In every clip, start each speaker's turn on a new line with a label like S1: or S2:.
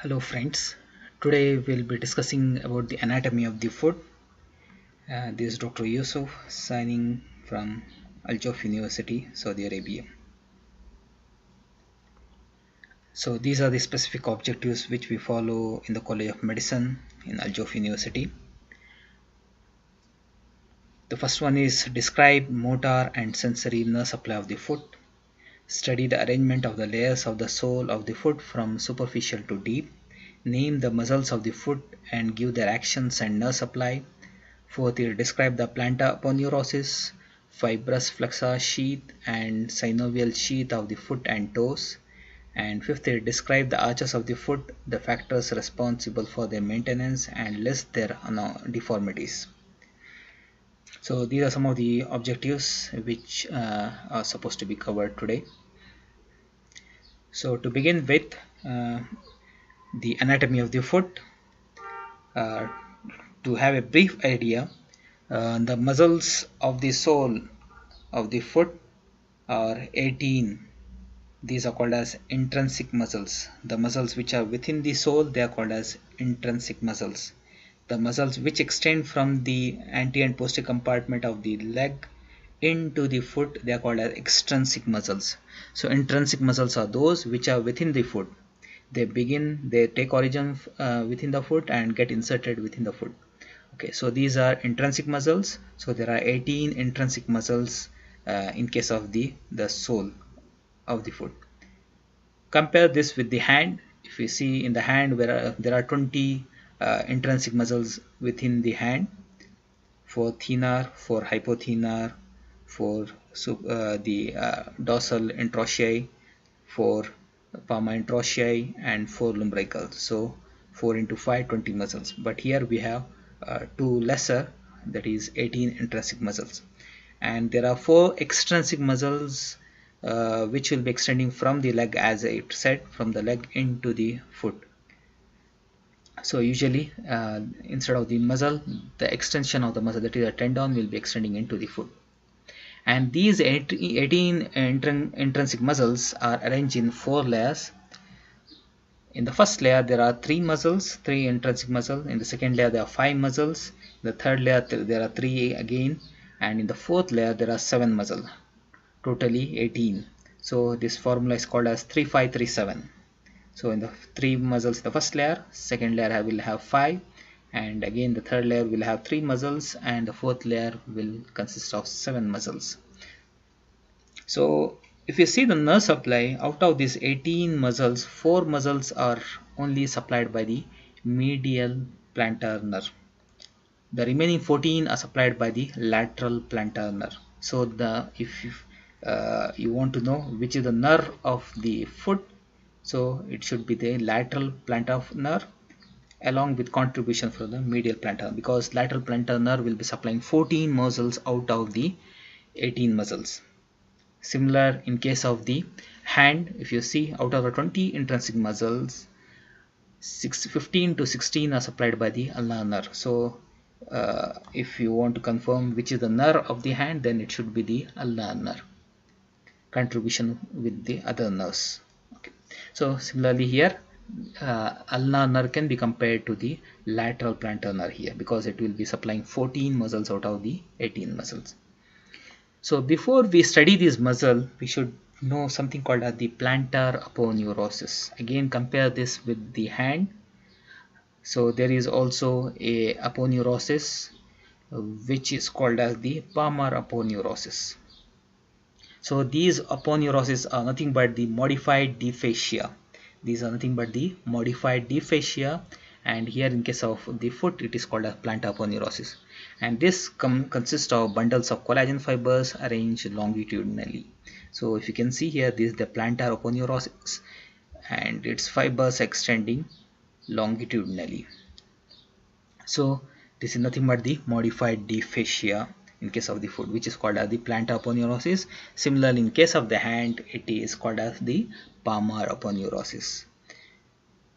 S1: Hello friends, today we'll be discussing about the anatomy of the foot. This is Dr. Yusuf signing from Al Jof University, Saudi Arabia. So these are the specific objectives which we follow in the College of Medicine in Al Jof University. The first one is describe motor and sensory nerve supply of the foot. Study the arrangement of the layers of the sole of the foot from superficial to deep. Name the muscles of the foot and give their actions and nerve supply. Fourth, you describe the plantar aponeurosis, fibrous flexor sheath and synovial sheath of the foot and toes. And fifth, you describe the arches of the foot, the factors responsible for their maintenance, and list their deformities. So these are some of the objectives which are supposed to be covered today. So to begin with, the anatomy of the foot. Uh, to have a brief idea, the muscles of the sole of the foot are 18. These are called as intrinsic muscles. The muscles which are within the sole, they are called as intrinsic muscles. The muscles which extend from the anterior and posterior compartment of the leg into the foot, they are called as extrinsic muscles. So intrinsic muscles are those which are within the foot. They take origin within the foot and get inserted within the foot. Okay, so these are intrinsic muscles. So there are 18 intrinsic muscles in case of the sole of the foot. Compare this with the hand. If you see in the hand, there are 20 intrinsic muscles within the hand. For thenar, for hypothenar, for the dorsal interossei, for palmar interossei, and for lumbrical. So 4 into 5, 20 muscles. But here we have two lesser, that is 18 intrinsic muscles. And there are 4 extrinsic muscles which will be extending from the leg, as it said, from the leg into the foot. So usually instead of the muscle, the extension of the muscle, that is a tendon, will be extending into the foot. And these 18 intrinsic muscles are arranged in 4 layers. In the first layer there are 3 muscles, 3 intrinsic muscles. In the second layer there are 5 muscles. In the third layer there are 3 again, and in the fourth layer there are 7 muscles, totally 18. So this formula is called as 3537. So in the 3 muscles in the first layer, second layer will have 5, and again the third layer will have 3 muscles, and the fourth layer will consist of 7 muscles. So if you see the nerve supply, out of these 18 muscles, 4 muscles are only supplied by the medial plantar nerve. The remaining 14 are supplied by the lateral plantar nerve. So if you want to know which is the nerve of the foot, so it should be the lateral plantar nerve along with contribution from the medial plantar, because lateral plantar nerve will be supplying 14 muscles out of the 18 muscles. Similar in case of the hand, if you see out of the 20 intrinsic muscles, 15 to 16 are supplied by the ulnar nerve. So if you want to confirm which is the nerve of the hand, then it should be the ulnar nerve, contribution with the other nerves. Okay. So similarly here, ulnar nerve can be compared to the lateral plantar nerve here, because it will be supplying 14 muscles out of the 18 muscles. So before we study this muscle, we should know something called as the plantar aponeurosis. Again, compare this with the hand. So there is also a aponeurosis which is called as the palmar aponeurosis. So these aponeuroses are nothing but the modified dysphagia. These are nothing but the modified dysphagia, and here in case of the foot it is called as plantar aponeurosis. And this consists of bundles of collagen fibers arranged longitudinally. So if you can see here, this is the plantar aponeurosis and its fibers extending longitudinally. So this is nothing but the modified dysphagia in case of the foot, which is called as the plantar aponeurosis. Similarly, in case of the hand, it is called as the palmar aponeurosis.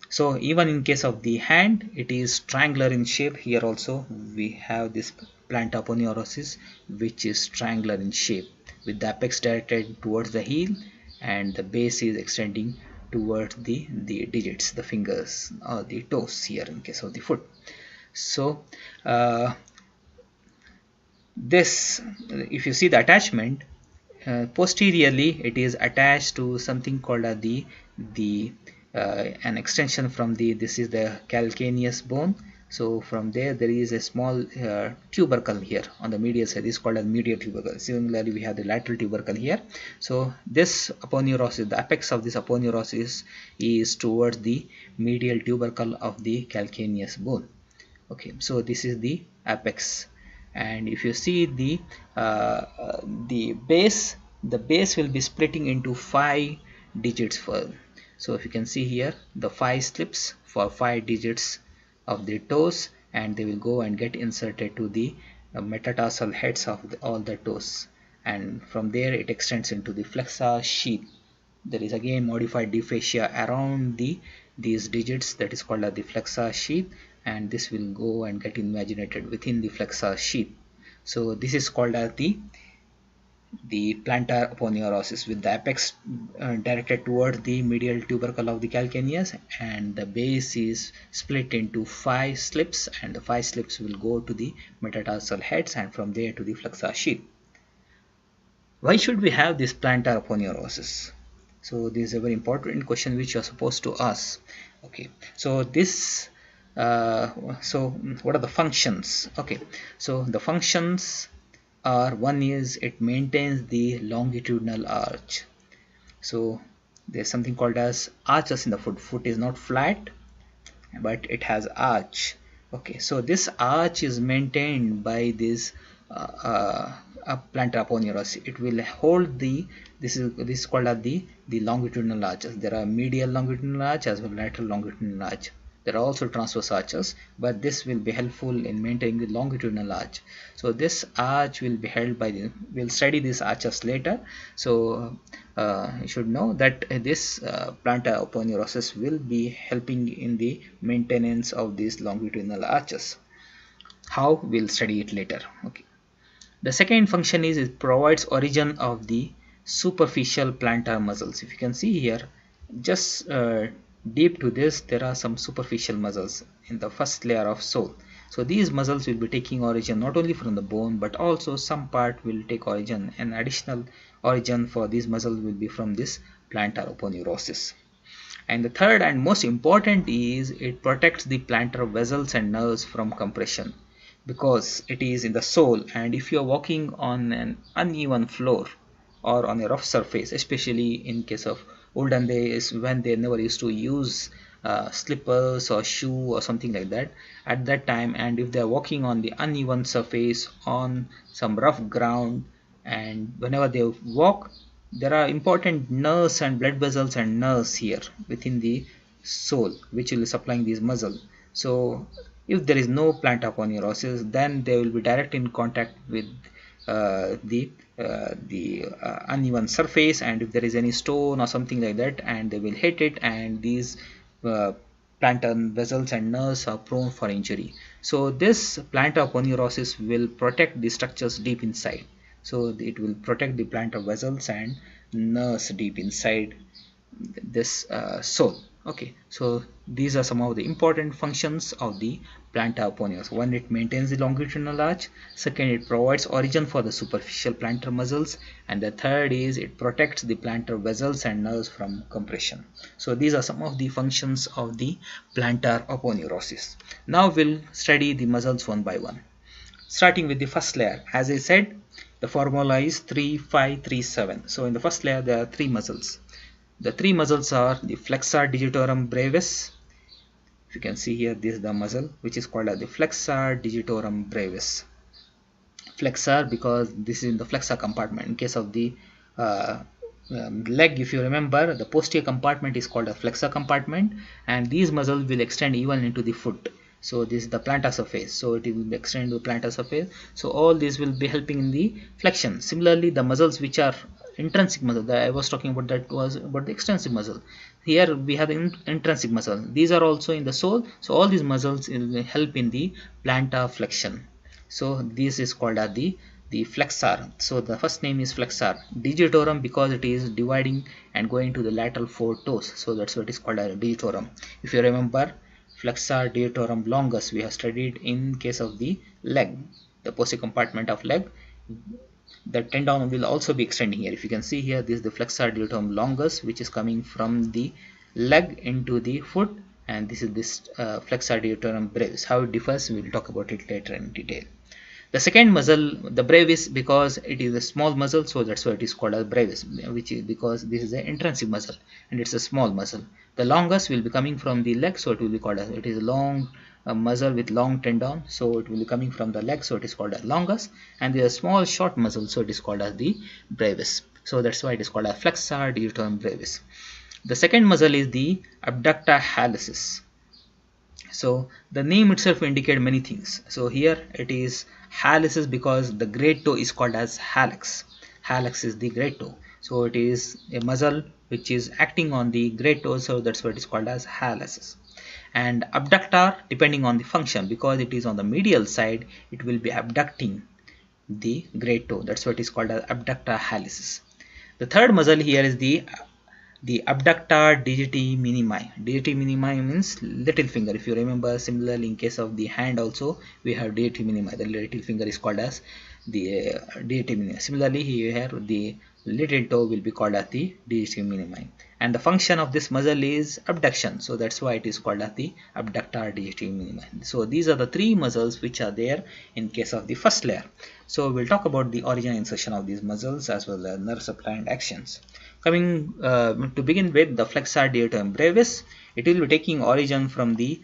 S1: So even in case of the hand, it is triangular in shape. Here also we have this plantar aponeurosis, which is triangular in shape, with the apex directed towards the heel and the base is extending towards the digits, the fingers or the toes here in case of the foot. So this, if you see the attachment, posteriorly it is attached to something called the an extension from this is the calcaneus bone. So from there is a small tubercle here on the medial side. This is called as medial tubercle. Similarly, we have the lateral tubercle here. So this aponeurosis, the apex of this aponeurosis is towards the medial tubercle of the calcaneus bone. Okay, so this is the apex. And if you see the base, the base will be splitting into 5 digits. So if you can see here, the 5 slips for 5 digits of the toes, and they will go and get inserted to the metatarsal heads of all the toes, and from there it extends into the flexor sheath. There is again modified dysphagia around these digits, that is called as the flexor sheath, and this will go and get invaginated within the flexor sheath. So this is called as the plantar aponeurosis, with the apex directed towards the medial tubercle of the calcaneus, and the base is split into 5 slips, and the 5 slips will go to the metatarsal heads, and from there to the flexor sheath. Why should we have this plantar aponeurosis? So this is a very important question which you are supposed to ask. Okay, so this so what are the functions? Okay, so the functions are, one is it maintains the longitudinal arch. So there's something called as arches in the foot. Foot is not flat, but it has arch. Okay, so this arch is maintained by this plantar aponeurosis. It will hold this is called as the longitudinal arches. There are medial longitudinal arch as well as lateral longitudinal arch. There are also transverse arches, but this will be helpful in maintaining the longitudinal arch. So this arch will be held by we'll study these arches later. So you should know that this plantar aponeurosis will be helping in the maintenance of these longitudinal arches. How? We'll study it later. Okay. The second function is it provides origin of the superficial plantar muscles. If you can see here, just deep to this, there are some superficial muscles in the first layer of sole. So these muscles will be taking origin not only from the bone, but also some part will take origin. An additional origin for these muscles will be from this plantar aponeurosis. And the third and most important is it protects the plantar vessels and nerves from compression, because it is in the sole, and if you are walking on an uneven floor or on a rough surface, especially in case of olden days when they never used to use slippers or shoe or something like that at that time, and if they are walking on the uneven surface on some rough ground, and whenever they walk, there are important nerves and blood vessels and nerves here within the sole which will be supplying these muscles. So if there is no plantar aponeurosis, then they will be direct in contact with the uneven surface, and if there is any stone or something like that, and they will hit it, and these plantar vessels and nerves are prone for injury. So this plantar aponeurosis will protect the structures deep inside. So it will protect the plantar vessels and nerves deep inside this sole. Okay, so these are some of the important functions of the plantar aponeurosis. One, it maintains the longitudinal arch. Second, it provides origin for the superficial plantar muscles, and the third is it protects the plantar vessels and nerves from compression. So these are some of the functions of the plantar aponeurosis. Now we'll study the muscles one by one, starting with the first layer. As I said, the formula is 3, 5, 3, 7. So in the first layer there are 3 muscles. The 3 muscles are the flexor digitorum brevis. If you can see here, this is the muscle which is called as the flexor digitorum brevis. Flexor because this is in the flexor compartment. In case of the leg, if you remember, the posterior compartment is called a flexor compartment, and these muscles will extend even into the foot. So this is the plantar surface, so it will extend to the plantar surface. So all these will be helping in the flexion. Similarly, the muscles which are intrinsic muscle that I was talking about, that was about the extrinsic muscle. Here we have the intrinsic muscle. These are also in the sole. So all these muscles will help in the plantar flexion. So this is called as the the flexor. So the first name is flexor. Digitorum because it is dividing and going to the lateral 4 toes. So that's what is called a digitorum. If you remember, flexor digitorum longus we have studied in case of the leg, the posterior compartment of leg. The tendon will also be extending here. If you can see here, this is the flexor digitorum longus, which is coming from the leg into the foot, and this is this flexor digitorum brevis. How it differs, we will talk about it later in detail. The second muscle, the brevis, because it is a small muscle, so that's why it is called as brevis, which is because this is an intrinsic muscle and it's a small muscle. The longus will be coming from the leg, so it will be called as, it is a long muscle with long tendon, so it will be coming from the leg, so it is called as longus. And there is a small short muscle, so it is called as the brevis. So that's why it is called as flexor digitorum brevis. The second muscle is the abductor hallucis. So the name itself indicates many things. So here it is hallucis because the great toe is called as hallux. Hallux is the great toe. So it is a muscle which is acting on the great toe, so that's what it is called as hallucis. And abductor, depending on the function, because it is on the medial side, it will be abducting the great toe. That's what is called as abductor hallucis. The third muscle here is the abductor digiti minimi. Digiti minimi means little finger. If you remember, similarly in case of the hand also we have digiti minimi. The little finger is called as the digiti minimi. Similarly here the little toe will be called as the digiti minimi. And the function of this muscle is abduction. So that's why it is called as the abductor digiti minimi. So these are the three muscles which are there in case of the first layer. So we'll talk about the origin and insertion of these muscles as well as nerve supply and actions. Coming to begin with the flexor digitorum brevis, it will be taking origin from the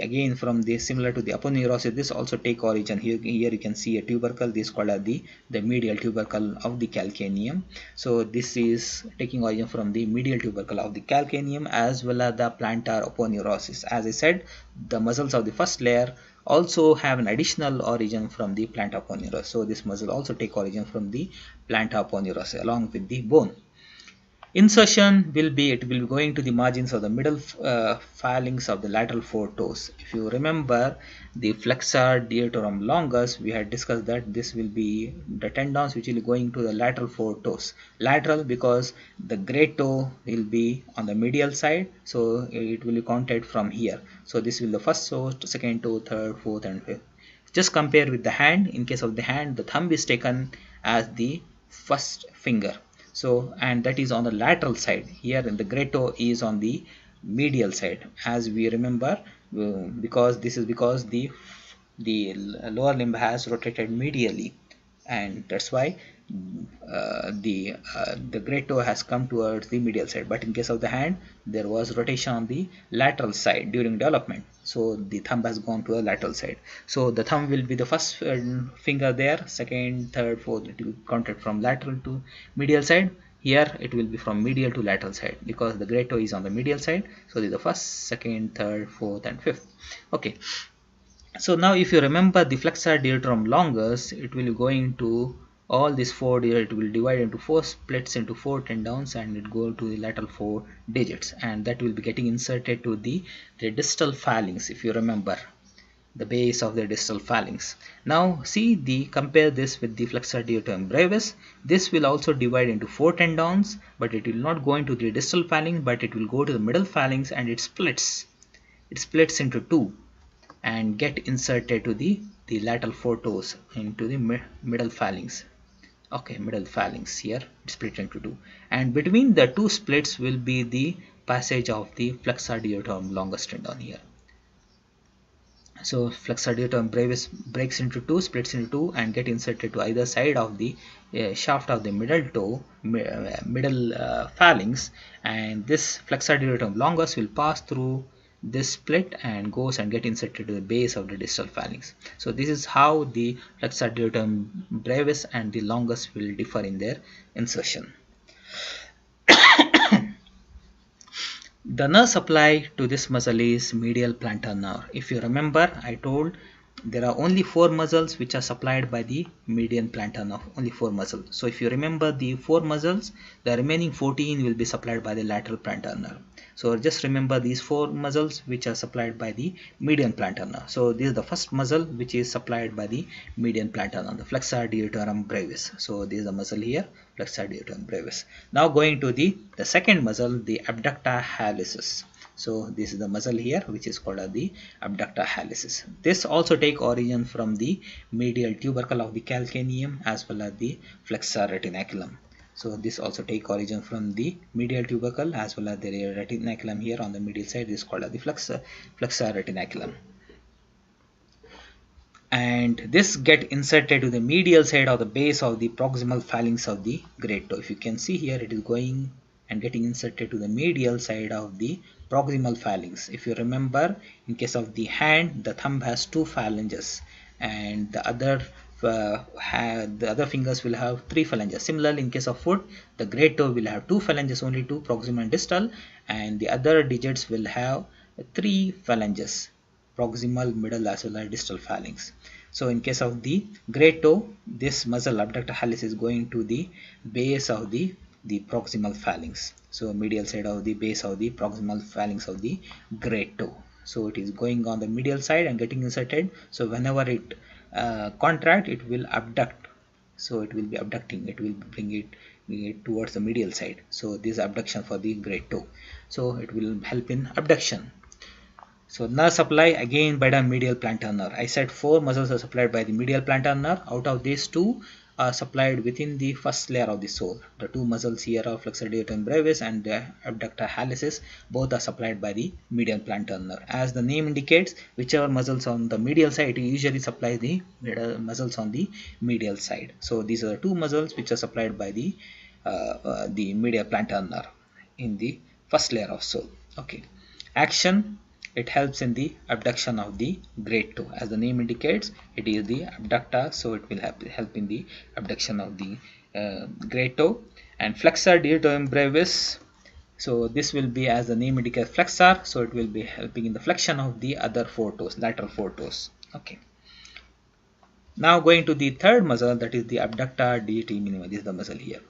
S1: again from the similar to the aponeurosis. This also take origin here you can see a tubercle. This is called as the medial tubercle of the calcaneum. So this is taking origin from the medial tubercle of the calcaneum as well as the plantar aponeurosis. As I said, the muscles of the first layer also have an additional origin from the plantar aponeurosis. So this muscle also take origin from the plantar aponeurosis along with the bone. Insertion will be, it will be going to the margins of the middle phalanx of the lateral 4 toes. If you remember the flexor digitorum longus, we had discussed that this will be the tendons which will be going to the lateral 4 toes. Lateral because the great toe will be on the medial side, so it will be counted from here. So this will be the first toe, second toe, third, fourth and fifth. Just compare with the hand. In case of the hand, the thumb is taken as the first finger. So, and that is on the lateral side. Here in the great toe is on the medial side, as we remember, because this is because the lower limb has rotated medially, and that's why the great toe has come towards the medial side. But in case of the hand, there was rotation on the lateral side during development, so the thumb has gone to the lateral side. So the thumb will be the first finger there, second, third, fourth. It will be counted from lateral to medial side. Here it will be from medial to lateral side because the great toe is on the medial side. So this is the first, second, third, fourth and fifth. Okay, so now if you remember the flexor digitorum longus, it will be going to all these 4 here. It will divide into 4 splits into 4 tendons, and it go to the lateral 4 digits, and that will be getting inserted to the distal phalanx. If you remember the base of the distal phalanx. Now see, compare this with the flexor digitorum brevis. This will also divide into 4 tendons, but it will not go into the distal phalanx, but it will go to the middle phalanx, and it splits into 2 and get inserted to the lateral 4 toes into the middle phalanx. Okay, middle phalanx here, split into 2, and between the 2 splits will be the passage of the flexor digitorum longus tendon here. So flexor digitorum brevis breaks into 2, splits into 2 and get inserted to either side of the shaft of the middle toe, middle phalanx, and this flexor digitorum longus will pass through this split and goes and get inserted to the base of the distal phalanx. So this is how the flexor digitorum brevis and the longus will differ in their insertion. The nerve supply to this muscle is medial plantar nerve. If you remember, I told there are only 4 muscles which are supplied by the median plantar nerve, only 4 muscles. So if you remember the 4 muscles, the remaining 14 will be supplied by the lateral plantar nerve. So just remember these 4 muscles which are supplied by the median plantar nerve. So this is the first muscle which is supplied by the median plantar nerve, the flexor digitorum brevis. So this is the muscle here, flexor digitorum brevis. Now going to the second muscle, the abductor hallucis. So this is the muscle here which is called as the abductor hallucis. This also take origin from the medial tubercle of the calcaneum as well as the flexor retinaculum. So this also take origin from the medial tubercle as well as the retinaculum here on the medial side. This is called as the flexor retinaculum. And this get inserted to the medial side of the base of the proximal phalanx of the great toe. If you can see here, it is going and getting inserted to the medial side of the proximal phalanx. If you remember, in case of the hand, the thumb has 2 phalanges and the other fingers will have 3 phalanges. Similarly, in case of foot, the great toe will have 2 phalanges, only 2, proximal and distal, and the other digits will have 3 phalanges, proximal, middle as well as distal phalanx. So in case of the great toe, this muscle abductor hallucis is going to the base of the proximal phalanx. So medial side of the base of the proximal phalanx of the great toe. So it is going on the medial side and getting inserted. So whenever it contract, it will abduct. So it will be abducting, it will bring it towards the medial side. So this is abduction for the great toe. So it will help in abduction. So nerve supply again by the medial plantar nerve. I said 4 muscles are supplied by the medial plantar nerve. Out of these 2 are supplied within the first layer of the sole. The 2 muscles here are flexor digitorum brevis and the abductor hallucis. Both are supplied by the medial plantar nerve. As the name indicates, whichever muscles on the medial side, it usually supplies the muscles on the medial side. So these are the 2 muscles which are supplied by the medial plantar nerve in the first layer of sole. Okay. Action. It helps in the abduction of the great toe. As the name indicates, it is the abductor, so it will help in the abduction of the great toe. And flexor digitorum brevis, so this will be, as the name indicates, flexor, so it will be helping in the flexion of the other 4 toes, lateral 4 toes. Okay. Now going to the third muscle, that is the abductor digiti minima. This is the muscle here.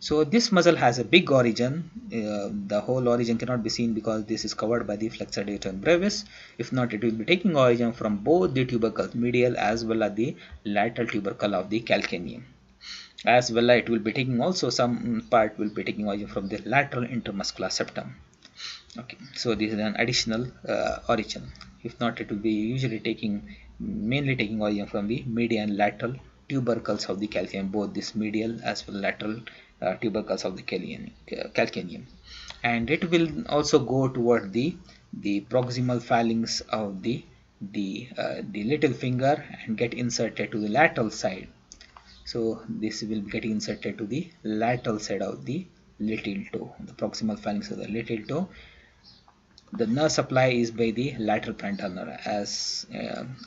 S1: So this muscle has a big origin. The whole origin cannot be seen because this is covered by the flexor digitorum brevis. If not, it will be taking origin from both the tubercles, medial as well as the lateral tubercle of the calcaneum. As well as it will be taking also some part will be taking origin from the lateral intermuscular septum. Okay, so this is an additional origin. If not, it will be usually mainly taking origin from the medial and lateral tubercles of the calcaneum, both this medial as well as lateral tubercles of the calcaneum, and it will also go toward the proximal phalanx of the little finger and get inserted to the lateral side. So this will get inserted to the lateral side of the little toe, the proximal phalanx of the little toe. The nerve supply is by the lateral plantar nerve, as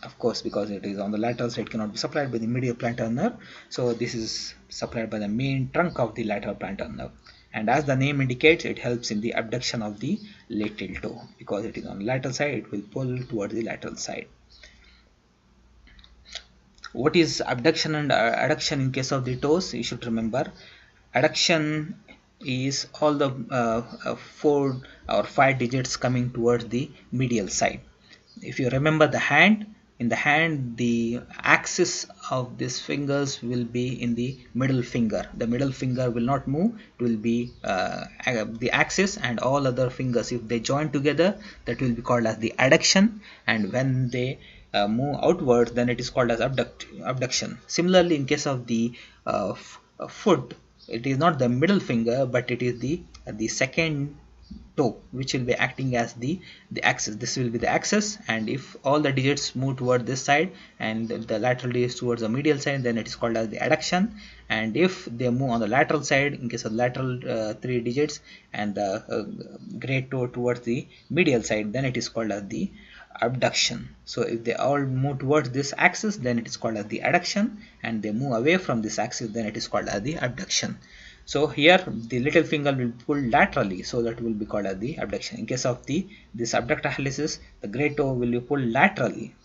S1: of course, because it is on the lateral side, cannot be supplied by the medial plantar nerve. So this is supplied by the main trunk of the lateral plantar nerve, and as the name indicates, it helps in the abduction of the little toe. Because it is on the lateral side, it will pull towards the lateral side. What is abduction and adduction in case of the toes? You should remember, adduction is all the 4 or 5 digits coming towards the medial side. If you remember the hand, in the hand, the axis of these fingers will be in the middle finger. The middle finger will not move, it will be the axis, and all other fingers, if they join together, that will be called as the adduction, and when they move outwards, then it is called as abduction. Similarly, in case of the foot, it is not the middle finger, but it is the second toe which will be acting as the axis. This will be the axis, and if all the digits move toward this side and the lateral digits towards the medial side, then it is called as the adduction. And if they move on the lateral side, in case of lateral 3 digits, and the great toe towards the medial side, then it is called as the abduction. So if they all move towards this axis, then it is called as the adduction, and they move away from this axis, then it is called as the abduction. So here the little finger will pull laterally, so that will be called as the abduction. In case of this abductor hallucis, the great toe will be pulled laterally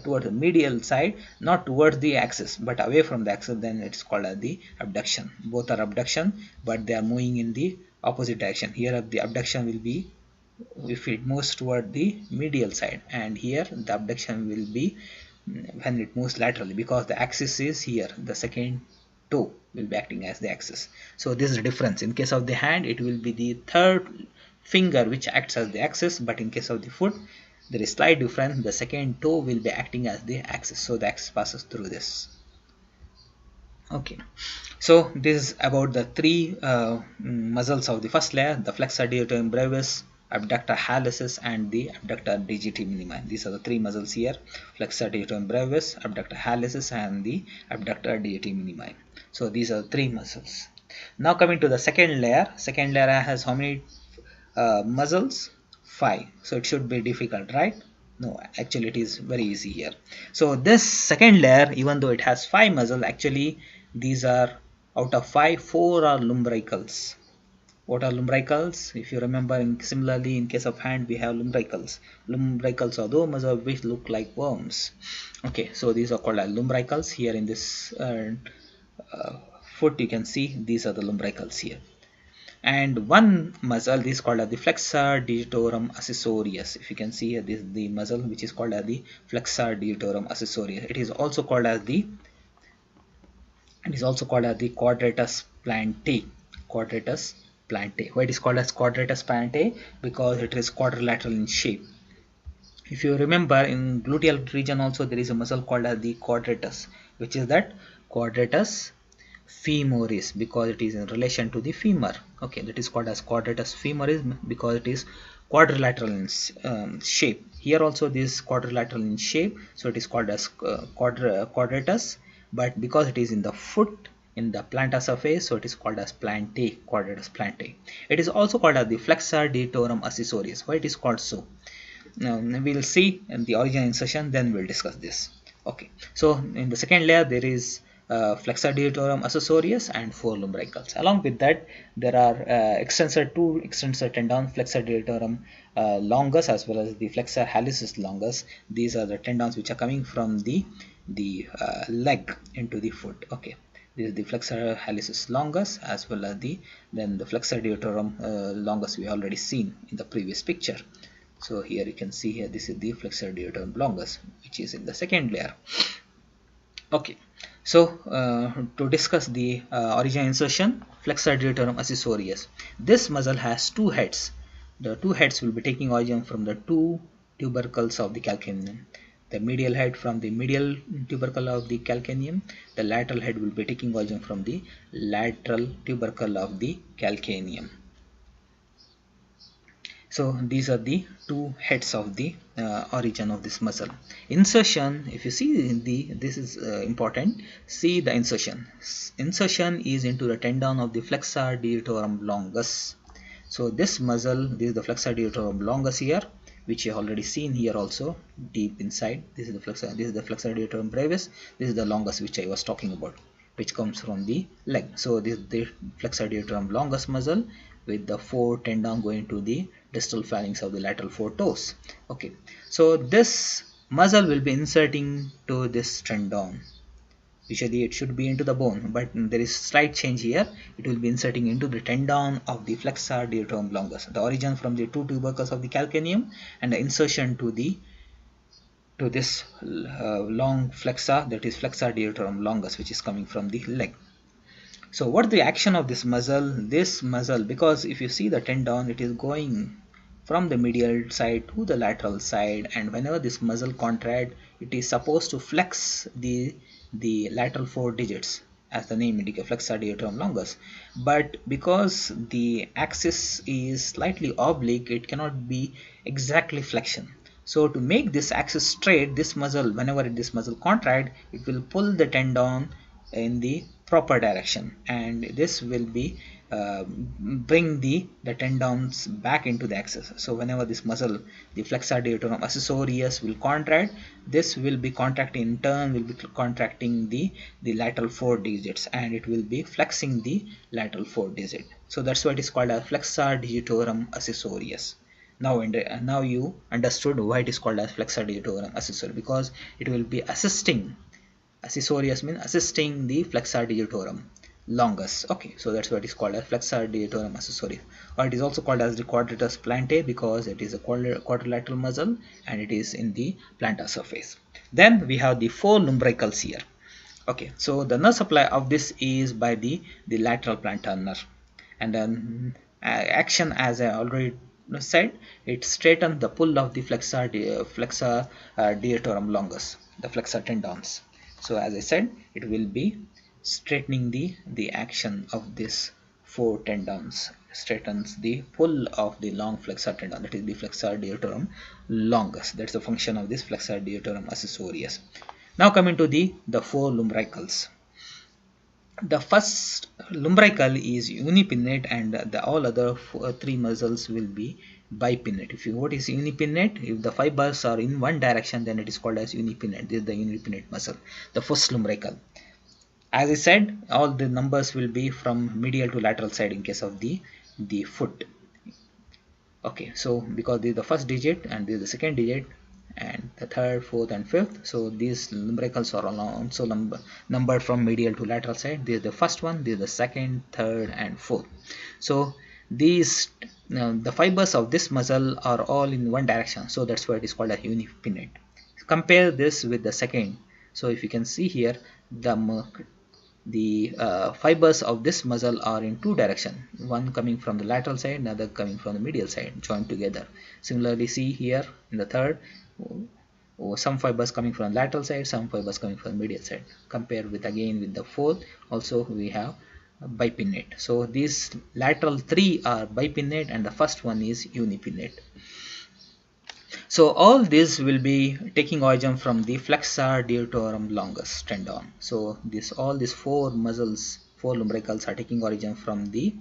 S1: towards the medial side, not towards the axis but away from the axis, then it is called as the abduction. Both are abduction, but they are moving in the opposite direction. Here the abduction will be if it moves toward the medial side, and here the abduction will be when it moves laterally, because the axis is here, the second toe will be acting as the axis. So this is the difference. In case of the hand, it will be the third finger which acts as the axis, but in case of the foot, there is slight difference. The second toe will be acting as the axis, so the axis passes through this. Okay, so this is about the three muscles of the first layer: the flexor digitorum brevis, abductor hallucis, and the abductor digiti minimi. These are the three muscles here: flexor digitorum brevis, abductor hallucis, and the abductor digiti minimi. So these are the three muscles. Now coming to the second layer. Second layer has how many muscles? 5. So it should be difficult, right? No, actually it is very easy here. So this second layer, even though it has 5 muscles, actually these are out of 5, 4 are lumbricals. What are lumbricals? If you remember, similarly in case of hand we have lumbricals. Lumbricals are those muscles which look like worms. Okay, so these are called as lumbricals. Here in this foot you can see these are the lumbricals here. And one muscle, this is called as the flexor digitorum accessorius. If you can see here, this is the muscle which is called as the flexor digitorum accessorius. It is also called as the quadratus plantae. Quadratus plantae. Why it is called as quadratus plantae? Because it is quadrilateral in shape. If you remember, in gluteal region also there is a muscle called as the quadratus, which is that quadratus femoris, because it is in relation to the femur. Okay, that is called as quadratus femoris because it is quadrilateral in shape. Here also this is quadrilateral in shape, so it is called as quadratus, but because it is in the foot, in the plantar surface, so it is called as plantae, quadratus plantae. It is also called as the flexor digitorum accessorius. Why it is called so? Now we will see in the origin insertion, then we'll discuss this. Okay, so in the second layer there is flexor digitorum accessorius and 4 lumbricals. Along with that, there are two extensor tendons, flexor digitorum longus as well as the flexor hallucis longus. These are the tendons which are coming from the leg into the foot. Okay, this is the flexor hallucis longus as well as the flexor digitorum longus we already seen in the previous picture. So here you can see here, this is the flexor digitorum longus which is in the second layer. Okay, so to discuss the origin insertion, flexor digitorum accessorius. This muscle has 2 heads. The 2 heads will be taking origin from the 2 tubercles of the calcaneum. The medial head from the medial tubercle of the calcaneum. The lateral head will be taking origin from the lateral tubercle of the calcaneum. So these are the 2 heads of the origin of this muscle. Insertion, if you see this is important, see the insertion. Insertion is into the tendon of the flexor digitorum longus. So this muscle, this is the flexor digitorum longus here, which you have already seen here also deep inside. This is the flexor digitorum brevis. This is the longus which I was talking about, which comes from the leg. So this is the flexor digitorum longus muscle with the 4 tendon going to the distal phalanx of the lateral 4 toes. Okay, so this muscle will be inserting to this tendon. Usually it should be into the bone, but there is slight change here. It will be inserting into the tendon of the flexor digitorum longus. The origin from the 2 tubercles of the calcaneum and the insertion to this long flexor, that is flexor digitorum longus, which is coming from the leg. So what is the action of this muscle? This muscle, because if you see the tendon, it is going from the medial side to the lateral side, and whenever this muscle contract, it is supposed to flex the lateral 4 digits, as the name indicates, flexor digitorum longus. But because the axis is slightly oblique, it cannot be exactly flexion. So to make this axis straight, this muscle, whenever this muscle contract, it will pull the tendon in the proper direction, and this will be bring the tendons back into the axis. So whenever this muscle, the flexor digitorum accessorius, will contract, this will be contracting in turn, will be contracting the lateral 4 digits, and it will be flexing the lateral 4 digit. So that's why it is called as flexor digitorum accessorius. Now you understood why it is called as flexor digitorum accessorius, because it will be assisting. Accessorius means assisting the flexor digitorum. longus. Okay, so that's what is called as flexor digitorum accessoris, or it is also called as the quadratus plantae because it is a quadrilateral muscle and it is in the plantar surface. Then we have the four lumbricals here. Okay, so the nerve supply of this is by the lateral plantar nerve, and then action, as I already said, it straightens the pull of the flexor digitorum longus, the flexor tendons. So as I said, it will be straightening the action of this four tendons, straightens the pull of the long flexor tendon, that is the flexor digitorum longus. That's the function of this flexor digitorum accessorius. Now coming to the four lumbricals. The first lumbrical is unipinnate, and all other three muscles will be bipinnate. If you what is unipinnate, if the fibers are in one direction, then it is called as unipinnate. This is the unipinnate muscle, the first lumbrical. As I said, all the numbers will be from medial to lateral side in case of the foot. Okay, so because this is the first digit and this is the second digit and the third, fourth and fifth, so these lumbricals are also numbered from medial to lateral side. This is the first one, this is the second, third and fourth. So these the fibers of this muscle are all in one direction, so that's why it is called a unipinnate. Compare this with the second. So if you can see here, the fibers of this muscle are in two directions, one coming from the lateral side, another coming from the medial side, joined together. Similarly, see here in the third, some fibers coming from the lateral side, some fibers coming from the medial side. Compare with again with the fourth, also we have bipinnate. So these lateral three are bipinnate and the first one is unipinnate. So all this will be taking origin from the flexor digitorum longus tendon. So all these four muscles, four lumbricals, are taking origin from the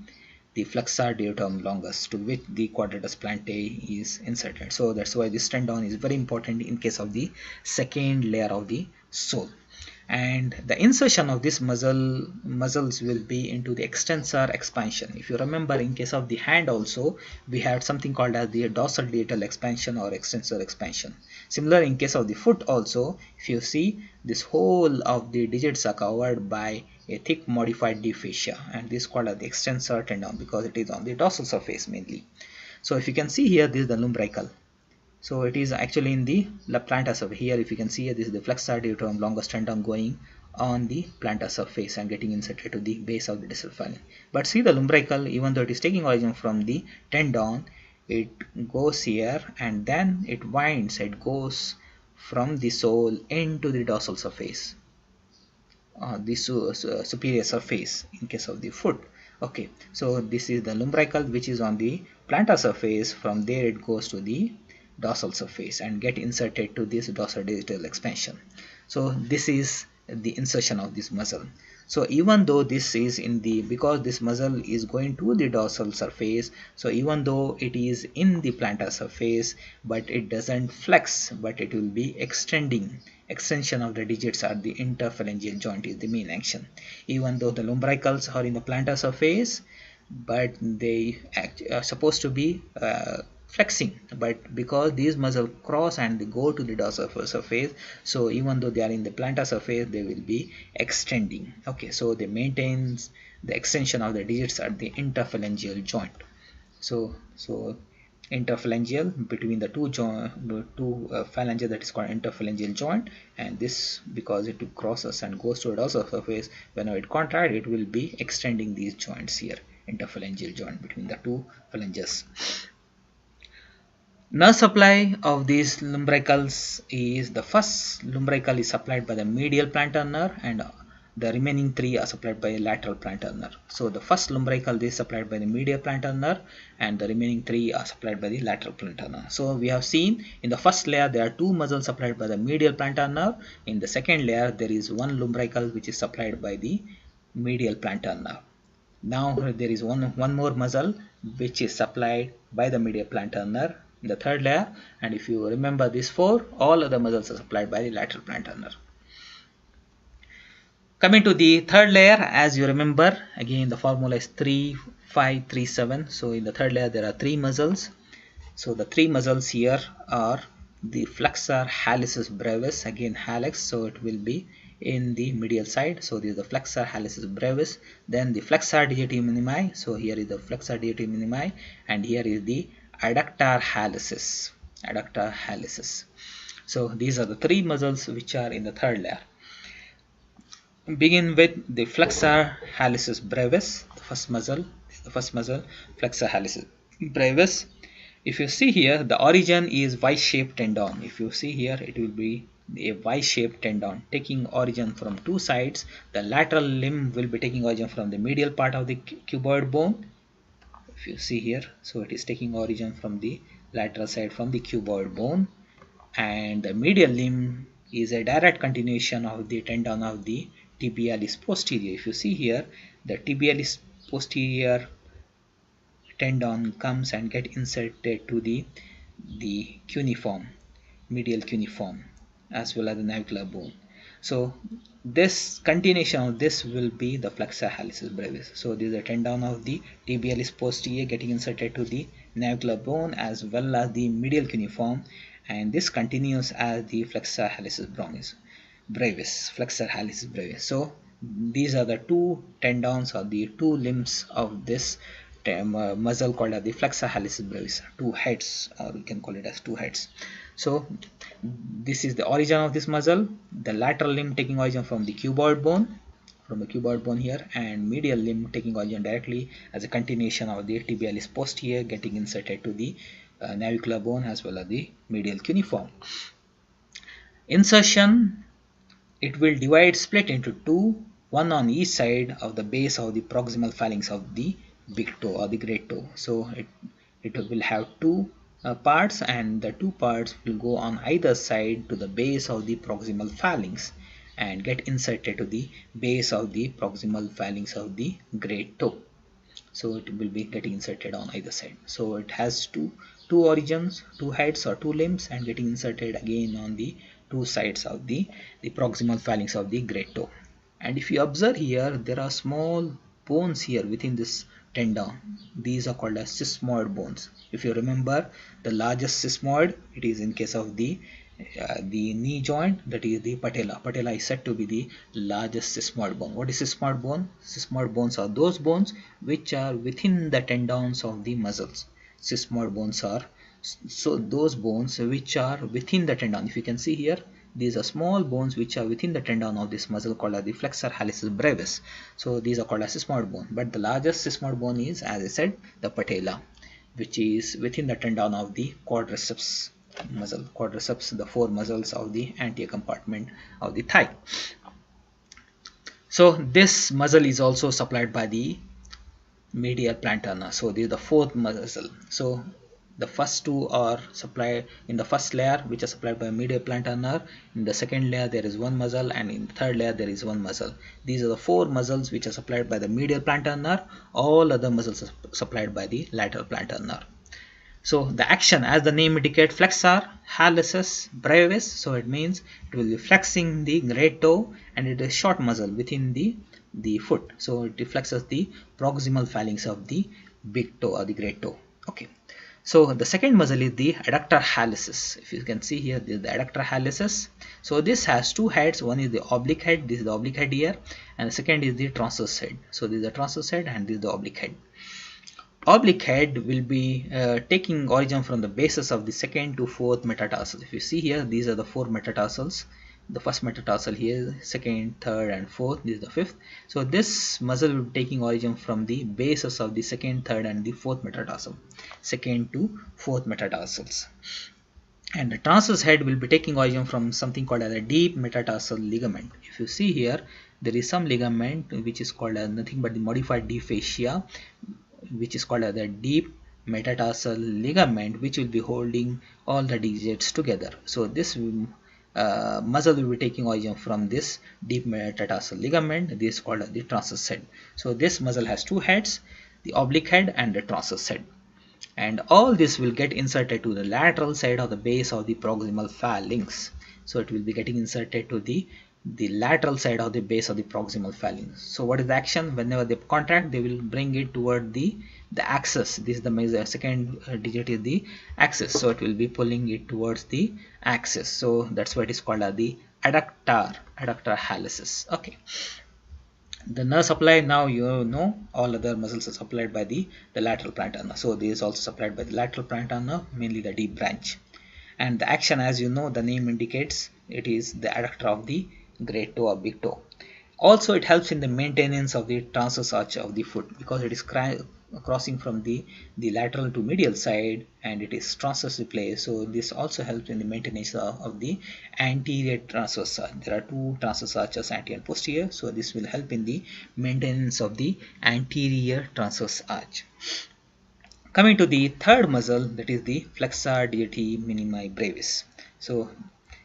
S1: flexor digitorum longus, to which the quadratus plantae is inserted. So that's why this tendon is very important in case of the second layer of the sole. And the insertion of this muscles will be into the extensor expansion. If you remember, in case of the hand also, we had something called as the dorsal digital expansion or extensor expansion. Similar in case of the foot also, if you see, this whole of the digits are covered by a thick modified deep fascia, and this is called as the extensor tendon because it is on the dorsal surface mainly. So if you can see here, this is the lumbrical. So it is actually in the plantar surface. Here if you can see, this is the flexor digitorum longus tendon going on the plantar surface and getting inserted to the base of the distal filling. But see the lumbrical, even though it is taking origin from the tendon, it goes here and then it winds, it goes from the sole into the dorsal surface, the superior surface in case of the foot. Okay, so this is the lumbrical which is on the plantar surface. From there it goes to the dorsal surface and get inserted to this dorsal digital expansion. So this is the insertion of this muscle. So even though this is because this muscle is going to the dorsal surface, so even though it is in the plantar surface, but it doesn't flex, but it will be extension of the digits at the interphalangeal joint is the main action. Even though the lumbricals are in the plantar surface, but they are supposed to be flexing, but because these muscles cross and they go to the dorsal surface, so even though they are in the plantar surface, they will be extending. Okay, so they maintains the extension of the digits at the interphalangeal joint. So interphalangeal, between the two phalanges, that is called interphalangeal joint, and this, because it crosses and goes to a dorsal surface, whenever it contracts, it will be extending these joints here, interphalangeal joint between the two phalanges. Nerve supply of these lumbricals is, the first lumbrical is supplied by the medial plantar nerve and the remaining three are supplied by lateral plantar nerve. So the first lumbrical is supplied by the medial plantar nerve and the remaining three are supplied by the lateral plantar nerve. So we have seen in the first layer there are two muscles supplied by the medial plantar nerve. In the second layer there is one lumbrical which is supplied by the medial plantar nerve. Now there is one more muscle which is supplied by the medial plantar nerve in the third layer, and if you remember these four, all other muscles are supplied by the lateral plantar nerve. Coming to the third layer, as you remember, again the formula is 3, 5, 3, 7. So in the third layer there are three muscles. So the three muscles here are the flexor hallucis brevis, again hallux, so it will be in the medial side. So this is the flexor hallucis brevis, then the flexor digiti minimi. So here is the flexor digiti minimi, and here is the adductor hallucis. Adductor hallucis. So these are the three muscles which are in the third layer. Begin with the flexor hallucis brevis, the first muscle, flexor hallucis brevis. If you see here, the origin is Y-shaped tendon. If you see here, it will be a Y-shaped tendon taking origin from two sides. The lateral limb will be taking origin from the medial part of the cuboid bone. If you see here, so it is taking origin from the lateral side from the cuboid bone, and the medial limb is a direct continuation of the tendon of the tibialis posterior. If you see here, the tibialis posterior tendon comes and get inserted to the cuneiform, medial cuneiform, as well as the navicular bone. So this continuation of this will be the flexor hallucis brevis. So this is a tendon of the tibialis posterior getting inserted to the navicular bone as well as the medial cuneiform, and this continues as the flexor hallucis brevis, flexor hallucis brevis. So these are the two tendons or the two limbs of this muscle called the flexor hallucis brevis, two heads, or we can call it as two heads. So this is the origin of this muscle, the lateral limb taking origin from the cuboid bone, here, and medial limb taking origin directly as a continuation of the tibialis posterior getting inserted to the navicular bone as well as the medial cuneiform. Insertion, it will split into two, one on each side of the base of the proximal phalanx of the big toe or the great toe. So it will have two parts, and the two parts will go on either side to the base of the proximal phalanx and get inserted to the base of the proximal phalanx of the great toe. So it will be getting inserted on either side. So it has two origins, two heads or two limbs, and getting inserted again on the two sides of the proximal phalanx of the great toe. And if you observe here, there are small bones here within this tendon. These are called as sesamoid bones. If you remember, the largest sesamoid, it is in case of the knee joint, that is the patella. Patella is said to be the largest sesamoid bone. What is sesamoid bone? Sesamoid bones are those bones which are within the tendons of the muscles. Sesamoid bones are those bones which are within the tendon. If you can see here, these are small bones which are within the tendon of this muscle called the flexor hallucis brevis. So these are called as sesamoid bone. But the largest sesamoid bone is, as I said, the patella, which is within the tendon of the quadriceps muscle. Quadriceps, the four muscles of the anterior compartment of the thigh. So this muscle is also supplied by the medial plantar nerve. So this is the fourth muscle. So the first two are supplied in the first layer, which are supplied by medial plantar nerve. In the second layer there is one muscle, and in the third layer there is one muscle. These are the four muscles which are supplied by the medial plantar nerve. All other muscles are supplied by the lateral plantar nerve. So the action, as the name indicates, flexor hallucis brevis, so it means it will be flexing the great toe, and it is a short muscle within the foot. So it flexes the proximal phalanx of the big toe or the great toe. Okay. So the second muscle is the adductor hallucis. If you can see here, this is the adductor hallucis. So this has two heads. One is the oblique head. This is the oblique head here, and the second is the transverse head. So this is the transverse head, and this is the oblique head. Oblique head will be taking origin from the bases of the second to fourth metatarsals. If you see here, these are the four metatarsals. The first metatarsal here, second, third, and fourth. This is the fifth. So this muscle will be taking origin from the bases of the second, third, and the fourth metatarsal. Second to fourth metatarsals. And the transverse head will be taking origin from something called as a deep metatarsal ligament. If you see here, there is some ligament which is called as nothing but the modified deep fascia, which is called as the deep metatarsal ligament, which will be holding all the digits together. So this muscle will be taking origin from this deep metatarsal ligament. This is called the transverse head. So this muscle has two heads, the oblique head and the transverse head, and all this will get inserted to the lateral side of the base of the proximal phalanx. So it will be getting inserted to the lateral side of the base of the proximal phalanx. So what is the action? Whenever they contract, they will bring it toward the axis. This is the second digit is the axis, so it will be pulling it towards the axis. So that's why it is called as the adductor hallucis. Okay, the nerve supply, now you know all other muscles are supplied by the lateral plantar nerve. So this is also supplied by the lateral plantar nerve, mainly the deep branch. And the action, as you know, the name indicates, it is the adductor of the great toe or big toe. Also, it helps in the maintenance of the transverse arch of the foot, because it is crossing from the lateral to medial side, and it is transversely placed. So this also helps in the maintenance of the anterior transverse arch. There are two transverse arches, anterior and posterior, so this will help in the maintenance of the anterior transverse arch. Coming to the third muscle, that is the flexor deity minimi brevis. So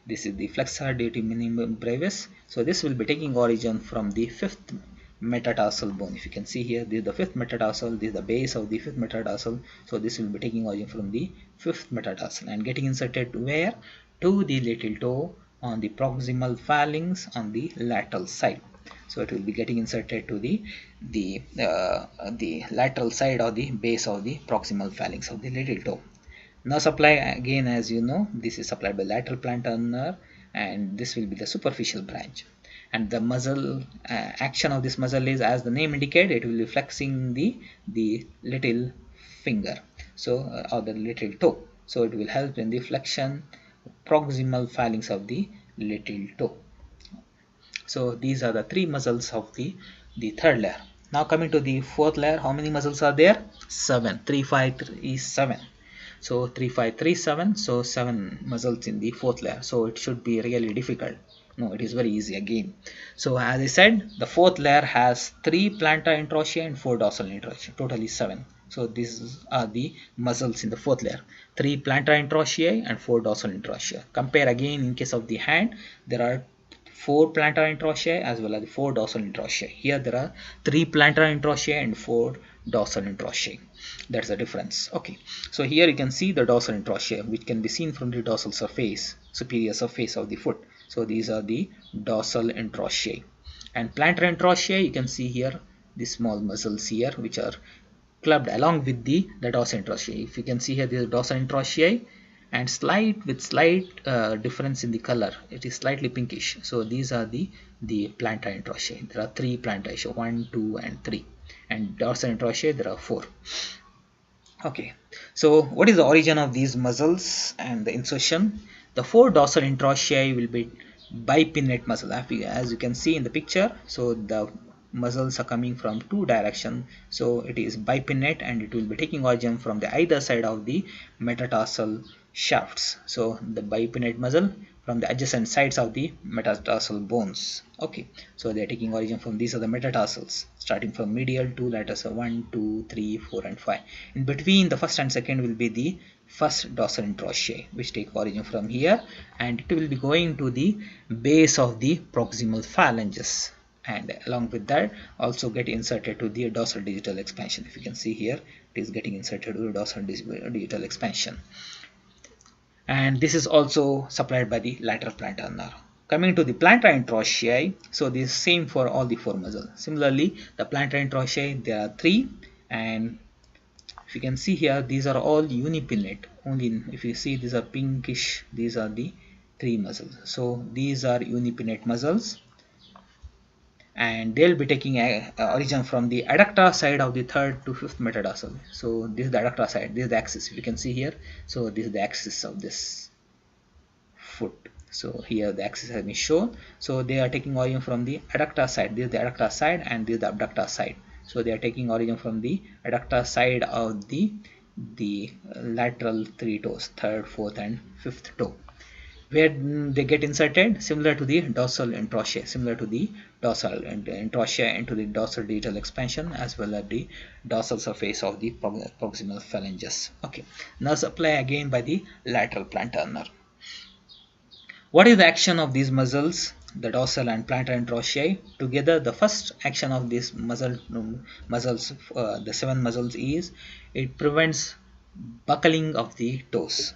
S1: this is the flexor deity minimi brevis. So this will be taking origin from the fifth metatarsal bone. If you can see here, this is the fifth metatarsal, this is the base of the fifth metatarsal. So this will be taking origin from the fifth metatarsal and getting inserted where? To the little toe on the proximal phalanx on the lateral side. So it will be getting inserted to the lateral side or the base of the proximal phalanx of the little toe. Nerve supply, again, as you know, this is supplied by lateral plantar nerve, and this will be the superficial branch. And the muscle action of this muscle is, as the name indicates, it will be flexing the little finger, so or the little toe. So it will help in the flexion proximal phalanx of the little toe. So these are the three muscles of the third layer. Now coming to the fourth layer, how many muscles are there? 7. 3, 5, 3, 7. So 3, 5, 3, 7. So 7 muscles in the fourth layer. So it should be really difficult. No, it is very easy again. So as I said, the fourth layer has 3 plantar interossei and 4 dorsal interossei, totally 7. So these are the muscles in the fourth layer: 3 plantar interossei and 4 dorsal interossei. Compare again in case of the hand, there are 4 plantar interossei as well as 4 dorsal interossei. Here there are 3 plantar interossei and 4 dorsal interossei. That's the difference. Okay, so here you can see the dorsal interossei, which can be seen from the dorsal surface, superior surface of the foot. So these are the dorsal interossei. And plantar interossei, you can see here the small muscles here, which are clubbed along with the dorsal interossei. If you can see here, this is dorsal interossei, and slight difference in the color, it is slightly pinkish. So these are the plantar interossei. There are 3 plantar interossei, 1, 2 and 3, and dorsal interossei there are 4. Okay, so what is the origin of these muscles and the insertion? The 4 dorsal interossei will be bipinnate muscle, as you can see in the picture. So the muscles are coming from 2 directions, so it is bipinnate, and it will be taking origin from the either side of the metatarsal shafts. So the bipinnate muscle from the adjacent sides of the metatarsal bones. Okay, so they are taking origin from, these are the metatarsals, starting from medial to lateral. So 1, 2, 3, 4 and 5. In between the first and second will be the first dorsal interossei, which take origin from here, and it will be going to the base of the proximal phalanges, and along with that also get inserted to the dorsal digital expansion. If you can see here, it is getting inserted to the dorsal digital expansion, and this is also supplied by the lateral plantar nerve. Coming to the plantar interossei, so this is same for all the 4 muscles. Similarly, the plantar interossei, there are 3, and if you can see here, these are all unipinnate. Only if you see, these are pinkish, these are the 3 muscles. So these are unipinnate muscles, and they'll be taking origin from the adductor side of the 3rd to 5th metatarsal. So this is the adductor side, this is the axis, if you can see here. So this is the axis of this foot. So here the axis has been shown. So they are taking origin from the adductor side. This is the adductor side, and this is the abductor side. So they are taking origin from the adductor side of the lateral 3 toes, 3rd, 4th and 5th toe. Where they get inserted, similar to the dorsal interossei, similar to the dorsal interossei into the dorsal digital expansion, as well as the dorsal surface of the proximal phalanges. Okay, nerve supply again by the lateral plantar nerve. What is the action of these muscles, the dorsal and plantar interossei together? The first action of these muscles, the 7 muscles, is it prevents buckling of the toes.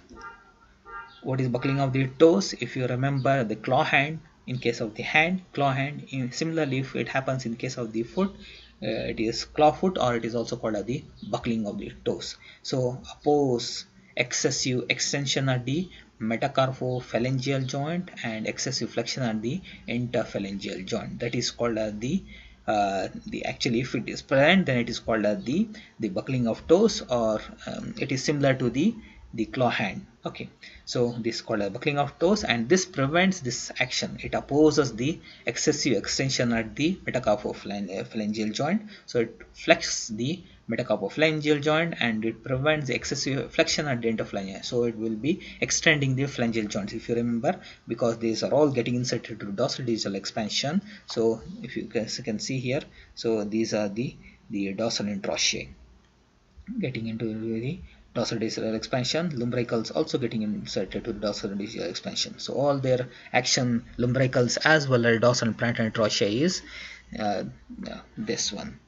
S1: What is buckling of the toes? If you remember the claw hand, in case of the hand, claw hand. Similarly, if it happens in case of the foot, it is claw foot, or it is also called as the buckling of the toes. So oppose excessive extension of the metacarpophalangeal joint and excessive flexion at the interphalangeal joint. That is called as the actually, if it is present, then it is called as the buckling of toes, or it is similar to the claw hand. Okay, so this is called a buckling of toes, and this prevents this action. It opposes the excessive extension at the metacarpophalangeal joint, so it flexes the metacarpophalangeal joint and it prevents the excessive flexion at the interphalangeal. So it will be extending the phalangeal joints, if you remember, because these are all getting inserted to dorsal digital expansion. So if you can see here, so these are the dorsal interossei getting into the dorsal digital expansion. Lumbricals also getting inserted to the dorsal digital expansion. So all their action, lumbricals as well as dorsal and plantar interossei, is this one.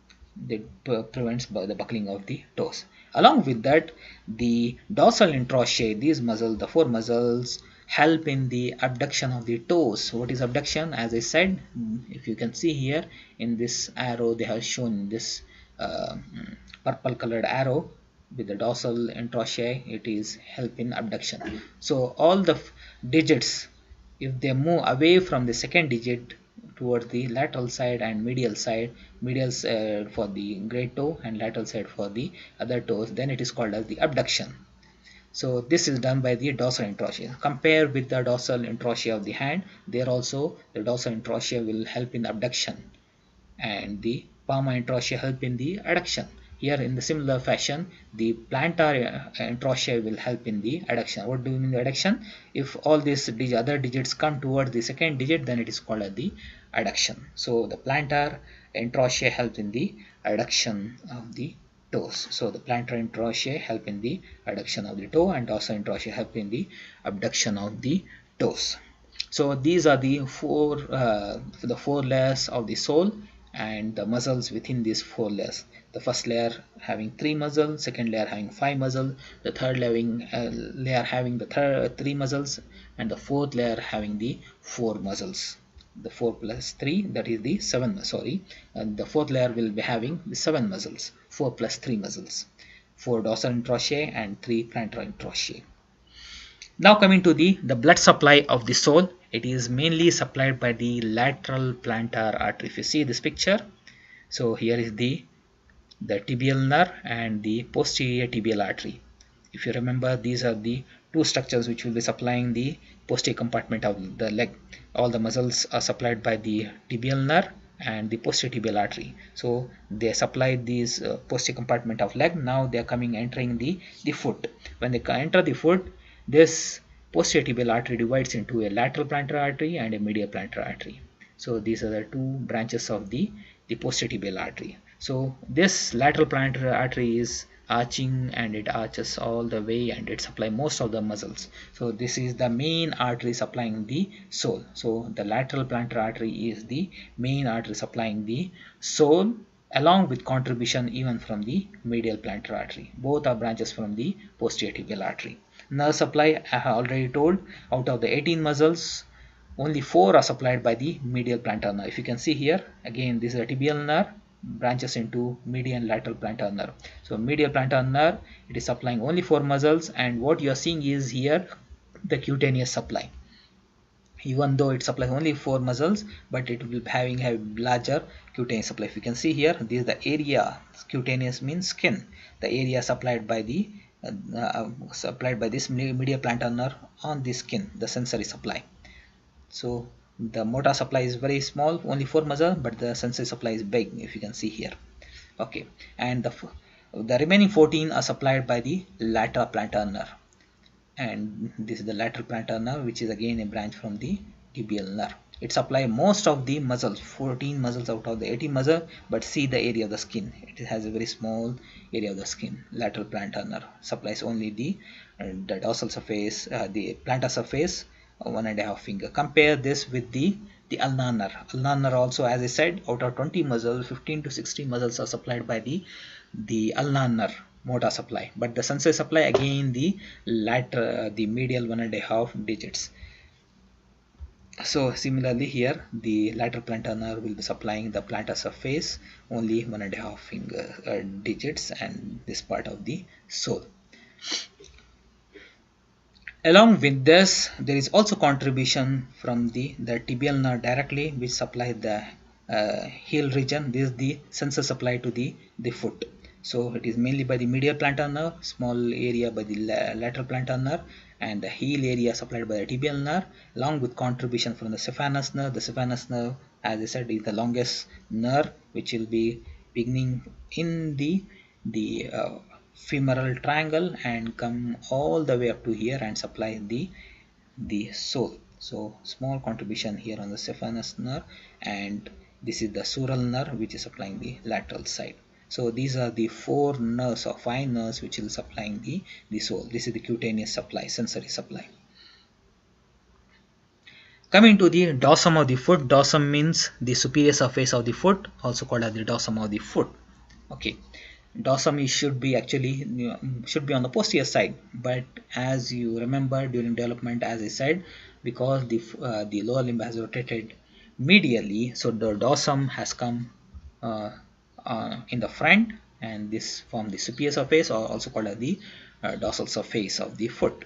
S1: That prevents the buckling of the toes. Along with that, the dorsal interossei, these muscles, the four muscles, help in the abduction of the toes. What is abduction? As I said, if you can see here in this arrow, they have shown this purple colored arrow with the dorsal interossei. It is help in abduction. So all the digits, if they move away from the second digit towards the lateral side and medial side, medial for the great toe and lateral side for the other toes, then it is called as the abduction. So this is done by the dorsal interossei. Compare with the dorsal interossei of the hand, there also the dorsal interossei will help in abduction and the palmar interossei help in the adduction. Here in the similar fashion, the plantar interossei will help in the adduction. What do you mean the adduction? If all these other digits come towards the second digit, then it is called as the adduction. So the plantar interossei helps in the adduction of the toes. So the plantar interossei help in the adduction of the toe, and dorsal interossei help in the abduction of the toes. So these are the four layers of the sole and the muscles within these four layers. The first layer having 3 muscles, second layer having 5 muscles, the third layer having the 3 muscles, and the fourth layer having the 4 muscles. The 4 plus 3, that is the 7, sorry, and the fourth layer will be having the 7 muscles, 4 plus 3 muscles, 4 dorsal interossei and 3 plantar interossei. Now coming to the blood supply of the sole, it is mainly supplied by the lateral plantar artery. If you see this picture, so here is the tibial nerve and the posterior tibial artery. If you remember, these are the two structures which will be supplying the posterior compartment of the leg. All the muscles are supplied by the tibial nerve and the posterior tibial artery. So they supply these posterior compartment of leg. Now they are entering the foot. When they enter the foot, this posterior tibial artery divides into a lateral plantar artery and a medial plantar artery. So these are the two branches of the posterior tibial artery. So this lateral plantar artery is arching and it arches all the way and it supplies most of the muscles. So this is the main artery supplying the sole. So the lateral plantar artery is the main artery supplying the sole, along with contribution even from the medial plantar artery. Both are branches from the posterior tibial artery. Nerve supply, I have already told, out of the 18 muscles, only 4 are supplied by the medial plantar nerve. If you can see here, again this is a tibial nerve, branches into medial and lateral plantar nerve. So medial plantar nerve, it is supplying only 4 muscles, and what you are seeing is here the cutaneous supply. Even though it supplies only 4 muscles, but it will be having a larger cutaneous supply. If you can see here, this is the area. Cutaneous means skin. The area supplied by the this medial plantar nerve on the skin, the sensory supply. So the motor supply is very small, only 4 muscles, but the sensory supply is big, if you can see here. Okay, and the remaining 14 are supplied by the lateral plantar nerve, and this is the lateral plantar nerve, which is again a branch from the tibial nerve. It supplies most of the muscles, 14 muscles out of the 80 muscle, but see the area of the skin, it has a very small area of the skin. Lateral plantar nerve supplies only the dorsal surface, the plantar surface, 1.5 finger. Compare this with the ulnar nerve. Ulnar nerve also, as I said, out of 20 muscles, 15 to 16 muscles are supplied by the ulnar nerve motor supply, but the sensory supply again the medial 1.5 digits. So similarly here the lateral plantar nerve will be supplying the plantar surface only 1.5 finger digits and this part of the sole. Along with this, there is also contribution from the tibial nerve directly, which supply the heel region. This is the sensor supply to the foot. So it is mainly by the medial plantar nerve, small area by the lateral plantar nerve, and the heel area supplied by the tibial nerve, along with contribution from the saphenous nerve. The saphenous nerve, as I said, is the longest nerve, which will be beginning in the femoral triangle and come all the way up to here and supply the sole. So small contribution here on the saphenous nerve, and this is the sural nerve, which is supplying the lateral side. So these are the 4 nerves or 5 nerves which will supplying the sole. This is the cutaneous supply, sensory supply. Coming to the dorsum of the foot. Dorsum means the superior surface of the foot, also called as the dorsum of the foot. Okay, dorsum should be on the posterior side, but as you remember during development, as I said, because the lower limb has rotated medially, so the dorsum has come in the front, and this form the superior surface, or also called as the dorsal surface of the foot.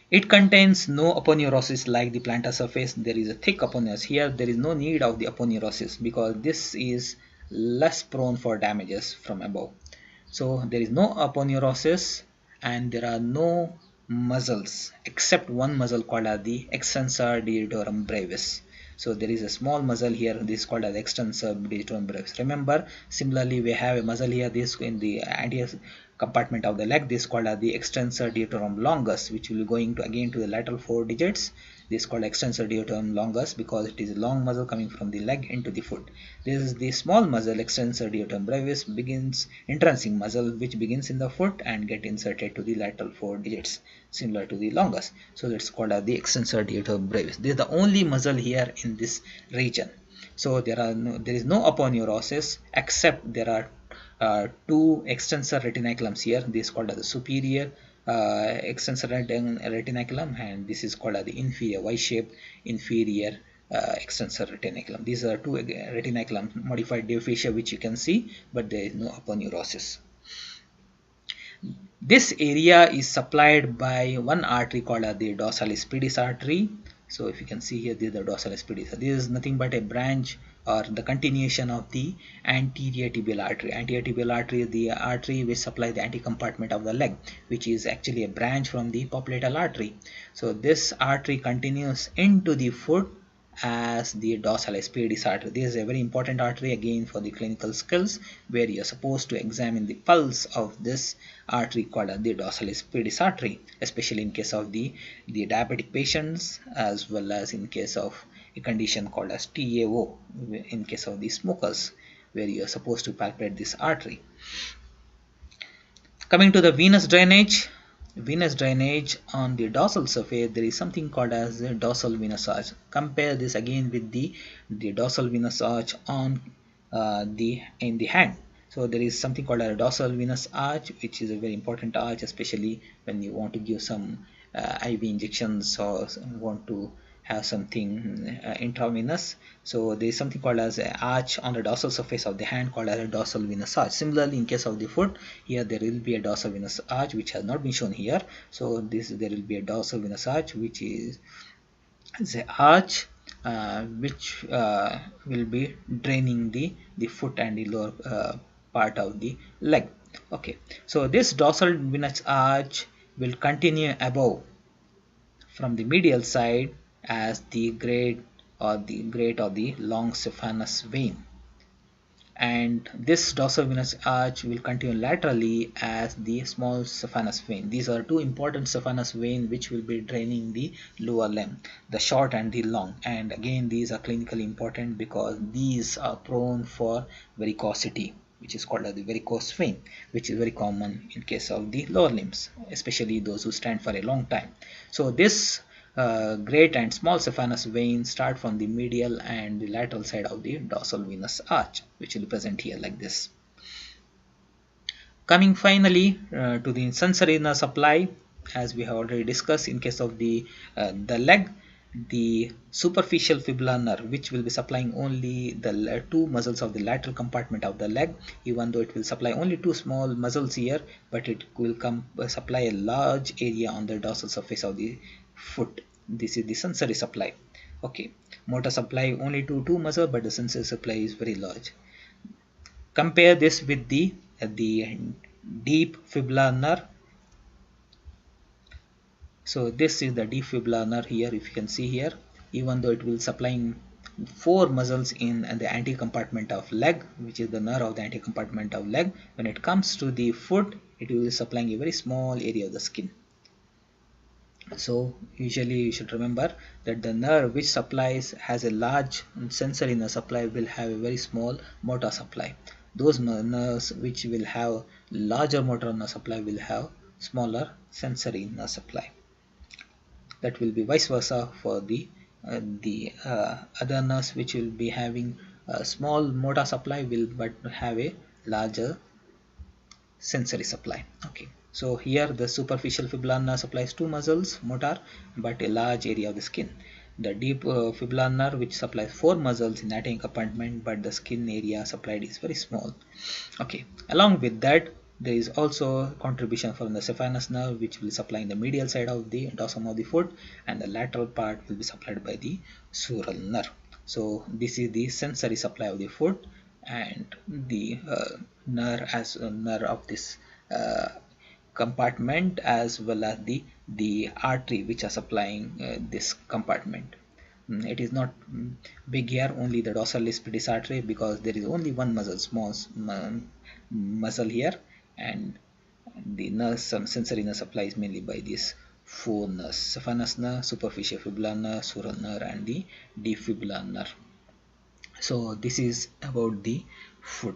S1: It contains no aponeurosis like the plantar surface. There is a thick aponeurosis. Here there is no need of the aponeurosis because this is less prone for damages from above. So there is no aponeurosis, and there are no muscles except one muscle called as the extensor digitorum brevis. So there is a small muscle here, this is called as extensor digitorum brevis. Remember, similarly we have a muscle here, this in the anterior compartment of the leg, this is called as the extensor digitorum longus, which will be going to again to the lateral 4 digits. This is called extensor digitorum longus because it is a long muscle coming from the leg into the foot. This is the small muscle extensor digitorum brevis, begins intrinsic muscle which begins in the foot and get inserted to the lateral 4 digits, similar to the longus. So that's called as the extensor digitorum brevis. This is the only muscle here in this region. So there is no aponeurosis, except there are 2 extensor retinaculums here. This is called as the superior extensor retinaculum, and this is called as the inferior Y-shaped inferior extensor retinaculum. These are 2 retinaculum modified de fascia which you can see, but there is no aponeurosis. This area is supplied by one artery called as the dorsalis pedis artery. So if you can see here, this is the dorsalis pedis. This is nothing but a branch or the continuation of the anterior tibial artery. Anterior tibial artery is the artery which supplies the anterior compartment of the leg, which is actually a branch from the popliteal artery. So this artery continues into the foot as the dorsalis pedis artery. This is a very important artery again for the clinical skills, where you are supposed to examine the pulse of this artery called the dorsalis pedis artery, especially in case of the diabetic patients, as well as in case of a condition called as TAO, in case of the smokers, where you are supposed to palpate this artery. Coming to the venous drainage. Venous drainage on the dorsal surface, there is something called as the dorsal venous arch. Compare this again with the dorsal venous arch on in the hand. So there is something called a dorsal venous arch, which is a very important arch, especially when you want to give some IV injections or want to have something intravenous. So there is something called as an arch on the dorsal surface of the hand called as a dorsal venous arch. Similarly, in case of the foot, here there will be a dorsal venous arch which has not been shown here. So there will be a dorsal venous arch which is the arch which will be draining the foot and the lower part of the leg. Okay, so this dorsal venous arch will continue above from the medial side as the great or the long saphenous vein, and this dorsal venous arch will continue laterally as the small saphenous vein. These are 2 important saphenous veins which will be draining the lower limb, the short and the long, and again these are clinically important because these are prone for varicosity, which is called as the varicose vein, which is very common in case of the lower limbs, especially those who stand for a long time. So this great and small saphenous veins start from the medial and the lateral side of the dorsal venous arch, which will be present here like this. Coming finally to the sensory nerve supply, as we have already discussed in case of the leg, the superficial fibular nerve, which will be supplying only the two muscles of the lateral compartment of the leg, even though it will supply only two small muscles here, but it will supply a large area on the dorsal surface of the foot. This is the sensory supply. Okay, motor supply only to two muscles, but the sensory supply is very large. Compare this with the deep fibular nerve. So this is the deep fibular nerve here. If you can see here, even though it will supplying four muscles in the anterior compartment of leg, which is the nerve of the anterior compartment of leg, when it comes to the foot, it will be supplying a very small area of the skin. So usually you should remember that the nerve which supplies has a large sensory nerve supply will have a very small motor supply. Those nerves which will have larger motor nerve supply will have smaller sensory nerve supply. That will be vice versa for the other nerves, which will be having a small motor supply will but have a larger sensory supply. Okay, so here the superficial fibular nerve supplies two muscles motor but a large area of the skin. The deep fibular nerve which supplies four muscles in anterior compartment, but the skin area supplied is very small. Okay, along with that there is also contribution from the saphenous nerve, which will supply in the medial side of the dorsum of the foot, and the lateral part will be supplied by the sural nerve. So this is the sensory supply of the foot, and the nerve of this compartment, as well as the artery which are supplying this compartment. It is not big here, only the dorsalis pedis artery, because there is only one muscle, small muscle here, and the nerve sensory nerve supply is mainly by these four nerves: saphenous nerve, superficial fibular nerve, sural nerve, and the deep fibular nerve. So this is about the foot.